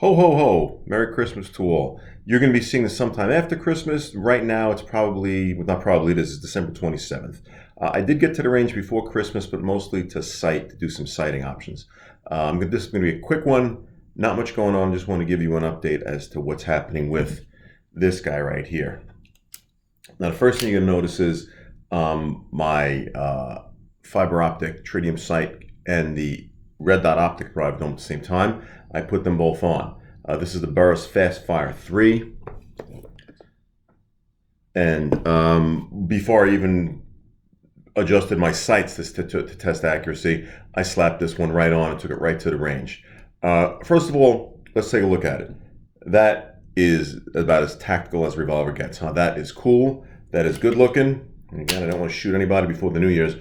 Ho, ho, ho. Merry Christmas to all. You're going to be seeing this sometime after Christmas. Right now, it's probably, well, not probably, it is December 27th. I did get to the range before Christmas, but mostly to do some sighting options. This is going to be a quick one. Not much going on. Just want to give you an update as to what's happening with this guy right here. Now, the first thing you're going to notice is my fiber optic tritium sight and the red dot optic arrived at the same time. I put them both on. This is the Burris Fastfire 3. And before I even adjusted my sights to test accuracy, I slapped this one right on and took it right to the range. First of all, let's take a look at it. That is about as tactical as a revolver gets. That is cool. That is good looking. And again, I don't want to shoot anybody before the New Year's.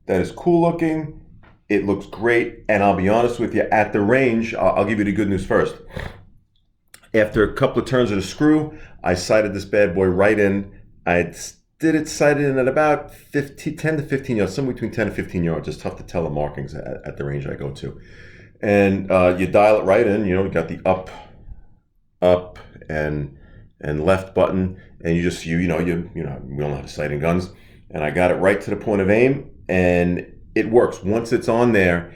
That is cool looking. It looks great, and I'll be honest with you, at the range, I'll give you the good news first. After a couple of turns of the screw, I sighted this bad boy right in. I did it sighted in at about 10 to 15 yards, somewhere between 10 to 15 yards. It's tough to tell the markings at the range I go to. And you dial it right in, you got the up, and left button, and you just, we all know how to sight in guns. And I got it right to the point of aim, and it works. Once it's on there,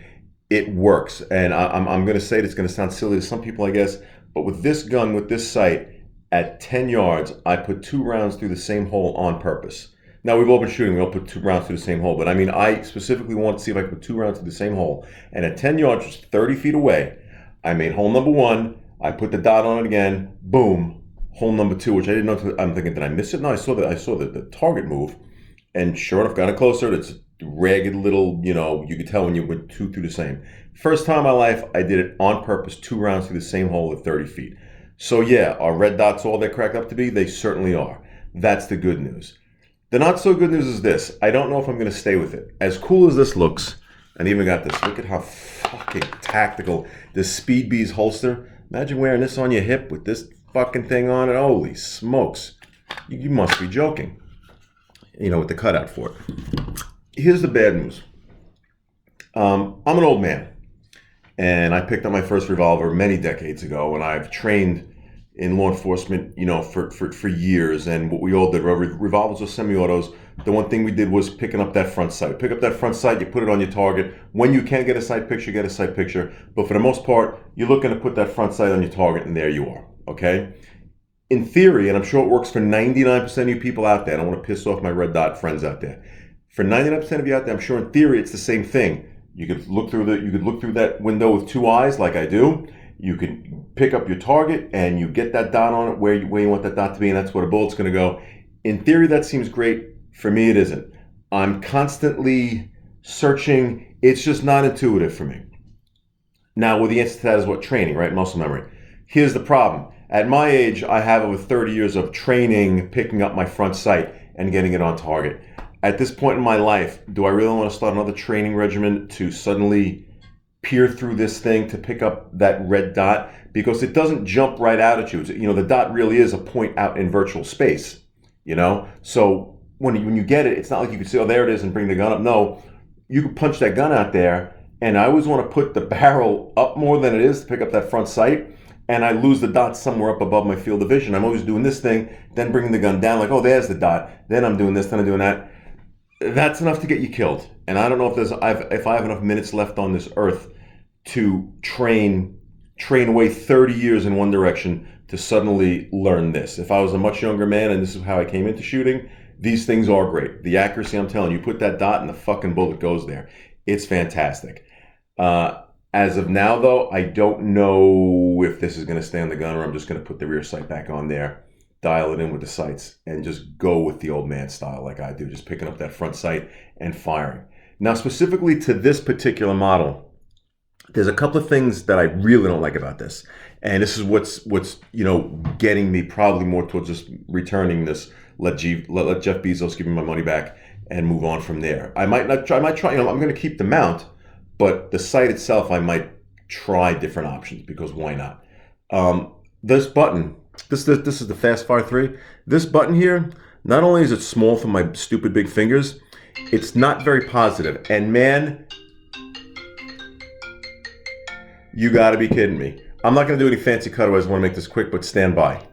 it works. And I'm going to say it's going to sound silly to some people, I guess, but with this gun, with this sight, at 10 yards, I put 2 rounds through the same hole on purpose. Now, we've all been shooting. We all put 2 rounds through the same hole. But, I specifically want to see if I could put 2 rounds through the same hole. And at 10 yards, just 30 feet away, I made hole number 1. I put the dot on it again. Boom. Hole number 2, which I didn't know. I'm thinking, did I miss it? No, I saw the target move. And sure enough, got it closer. It's ragged little, you could tell when you went 2 through the same. First time in my life, I did it on purpose, 2 rounds through the same hole at 30 feet. So yeah, are red dots all they're cracked up to be? They certainly are. That's the good news. The not so good news is this. I don't know if I'm going to stay with it. As cool as this looks, and even got this, look at how fucking tactical this Speed Bees holster. Imagine wearing this on your hip with this fucking thing on it. Holy smokes. You must be joking. With the cutout for it. Here's the bad news. I'm an old man, and I picked up my first revolver many decades ago, and I've trained in law enforcement, for years. And what we all did, revolvers or semi-autos, the one thing we did was picking up that front sight. Pick up that front sight, you put it on your target. When you can get a sight picture, get a sight picture. But for the most part, you're looking to put that front sight on your target, and there you are, okay? In theory, and I'm sure it works for 99% of you people out there, I don't want to piss off my red dot friends out there. For 99% of you out there, I'm sure in theory it's the same thing. You could look through that window with 2 eyes, like I do. You can pick up your target and you get that dot on it where you want that dot to be, and that's where the bullet's going to go. In theory, that seems great. For me, it isn't. I'm constantly searching. It's just not intuitive for me. Now, well, the answer to that is what? Training, right? Muscle memory. Here's the problem. At my age, I have over 30 years of training, picking up my front sight and getting it on target. At this point in my life, do I really want to start another training regimen to suddenly peer through this thing to pick up that red dot? Because it doesn't jump right out at you. The dot really is a point out in virtual space, So when you get it, it's not like you can say, oh, there it is, and bring the gun up. No, you can punch that gun out there, and I always want to put the barrel up more than it is to pick up that front sight. And I lose the dot somewhere up above my field of vision. I'm always doing this thing, then bringing the gun down, like, oh, there's the dot. Then I'm doing this, then I'm doing that. That's enough to get you killed. And I don't know if I have enough minutes left on this earth to train away 30 years in one direction to suddenly learn this. If I was a much younger man and this is how I came into shooting, these things are great. The accuracy, I'm telling you, put that dot and the fucking bullet goes there. It's fantastic. As of now, though, I don't know if this is going to stay on the gun or I'm just going to put the rear sight back on there, dial it in with the sights, and just go with the old man style like I do, just picking up that front sight and firing. Now, specifically to this particular model, there's a couple of things that I really don't like about this. And this is what's getting me probably more towards just returning this, let Jeff Bezos give me my money back and move on from there. I might try, I'm going to keep the mount, but the sight itself, I might try different options because why not? This button, this is the Fastfire 3. This button here, not only is it small for my stupid big fingers, it's not very positive. And man, you gotta be kidding me. I'm not going to do any fancy cutaways. I want to make this quick, but stand by.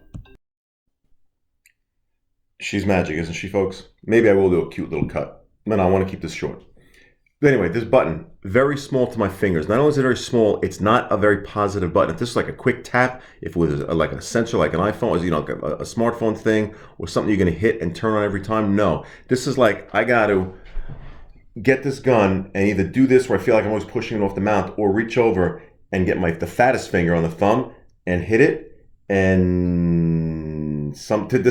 She's magic, isn't she, folks? Maybe I will do a cute little cut. But no, I want to keep this short. But anyway, this button, very small to my fingers. Not only is it very small, it's not a very positive button. If this is like a quick tap, if it was like a sensor, like an iPhone, you know, like a smartphone thing, or something you're going to hit and turn on every time, no. This is like, I got to get this gun and either do this where I feel like I'm always pushing it off the mount, or reach over and get the fattest finger on the thumb and hit it. And this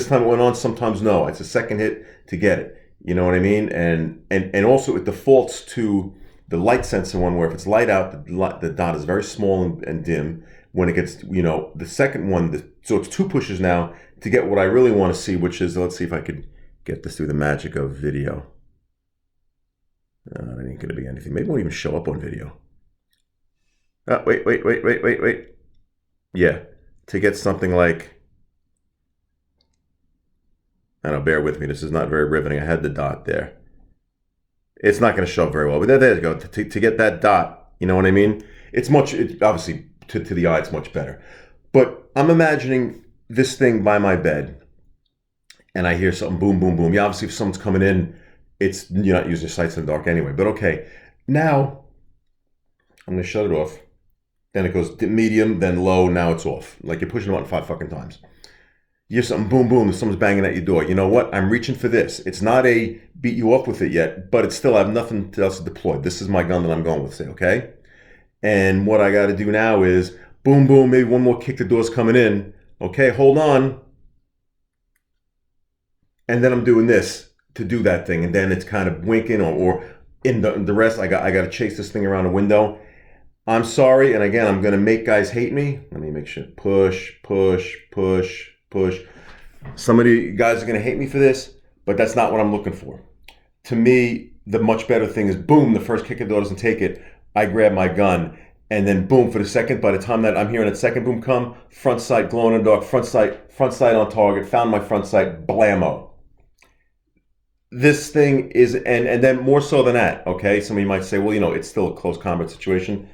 time it went on, sometimes no. It's a second hit to get it. You know what I mean? And also it defaults to the light sensor one, where if it's light out, the dot is very small and dim. When it gets, you know, the second one, so it's 2 pushes now to get what I really want to see, which is, let's see if I could get this through the magic of video. That ain't going to be anything. Maybe it won't even show up on video. Wait. Yeah, to get something like, I don't know, bear with me. This is not very riveting. I had the dot there. It's not going to show up very well, but there you go. To get that dot, you know what I mean? It's obviously to the eye, it's much better. But I'm imagining this thing by my bed, and I hear something boom, boom, boom. Yeah, obviously if someone's coming in, you're not using your sights in the dark anyway. But okay, now I'm going to shut it off. Then it goes medium, then low. Now it's off. Like you're pushing the button 5 fucking times. You hear something boom, boom, and someone's banging at your door. You know what? I'm reaching for this. It's not a beat you up with it yet, but it's still, I have nothing else deployed. This is my gun that I'm going with, say, okay? And what I got to do now is boom, boom, maybe one more kick, the door's coming in. Okay, hold on. And then I'm doing this to do that thing. And then it's kind of winking, or in the rest, I got to chase this thing around a window. I'm sorry. And again, I'm going to make guys hate me. Let me make sure. Push, push, push. Push. Some of you guys are going to hate me for this, but that's not what I'm looking for. To me, the much better thing is boom, the first kick of the door doesn't take it. I grab my gun, and then boom, for the second, by the time that I'm hearing that second boom come, front sight, glowing in the dark, front sight on target, found my front sight, blammo. This thing is, and then more so than that, okay? Some of you might say, well, you know, it's still a close combat situation.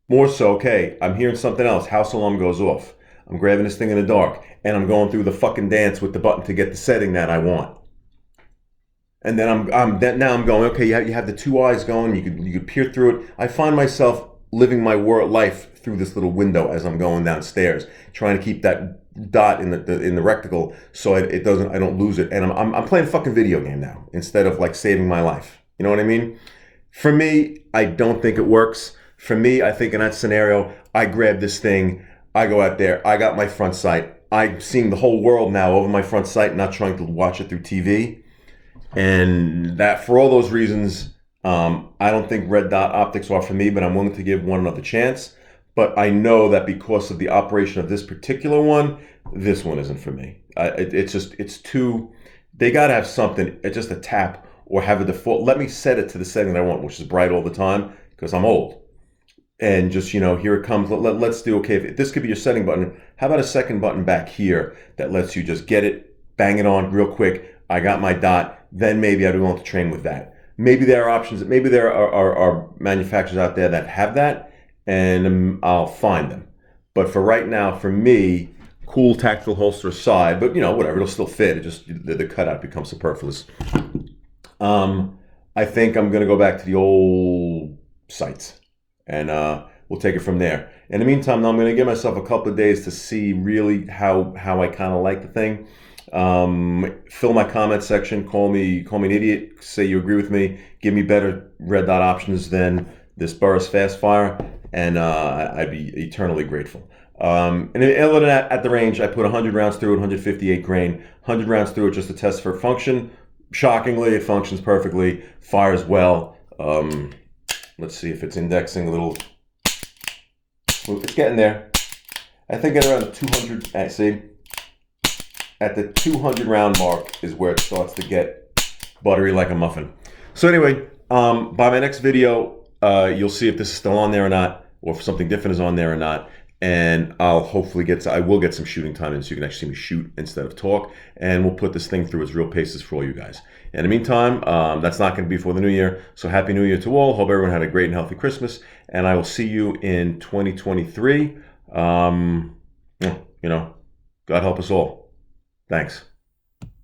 More so, okay, I'm hearing something else, house alarm goes off. I'm grabbing this thing in the dark, and I'm going through the fucking dance with the button to get the setting that I want. And then now I'm going, okay, you have the 2 eyes going, you could peer through it. I find myself living my life through this little window as I'm going downstairs, trying to keep that dot in the reticle so I don't lose it. And I'm playing a fucking video game now instead of like saving my life. You know what I mean? For me, I don't think it works. For me, I think in that scenario, I grab this thing, I go out there, I got my front sight. I'm seeing the whole world now over my front sight, not trying to watch it through TV. And that, for all those reasons, I don't think red dot optics are for me, but I'm willing to give one another chance. But I know that because of the operation of this particular one, this one isn't for me. It's too, they got to have something, just a tap, or have a default. Let me set it to the setting that I want, which is bright all the time, because I'm old. And just, you know, here it comes. Let's do, okay, if this could be your setting button, how about a second button back here that lets you just get it, bang it on real quick. I got my dot. Then maybe I'd want to train with that. Maybe there are options. Maybe there are manufacturers out there that have that, and I'll find them. But for right now, for me, cool tactical holster aside, but, you know, whatever, it'll still fit. It just, the cutout becomes superfluous. I think I'm going to go back to the old sights. And we'll take it from there. In the meantime, now I'm going to give myself a couple of days to see really how I kind of like the thing. Fill my comment section. Call me an idiot. Say you agree with me. Give me better red dot options than this Burris Fastfire, and I'd be eternally grateful. And other than that, at the range, I put 100 rounds through it, 158 grain, 100 rounds through it just to test for function. Shockingly, it functions perfectly. Fires well. Let's see if it's indexing a little. It's getting there. I think at around the 200, see? At the 200 round mark is where it starts to get buttery like a muffin. So anyway, by my next video, you'll see if this is still on there or not, or if something different is on there or not. and I will get some shooting time in so you can actually see me shoot instead of talk, and we'll put this thing through its real paces for all you guys. In the meantime, that's not going to be for the new year, so Happy New Year to all. Hope everyone had a great and healthy Christmas, and I will see you in 2023. God help us all. Thanks.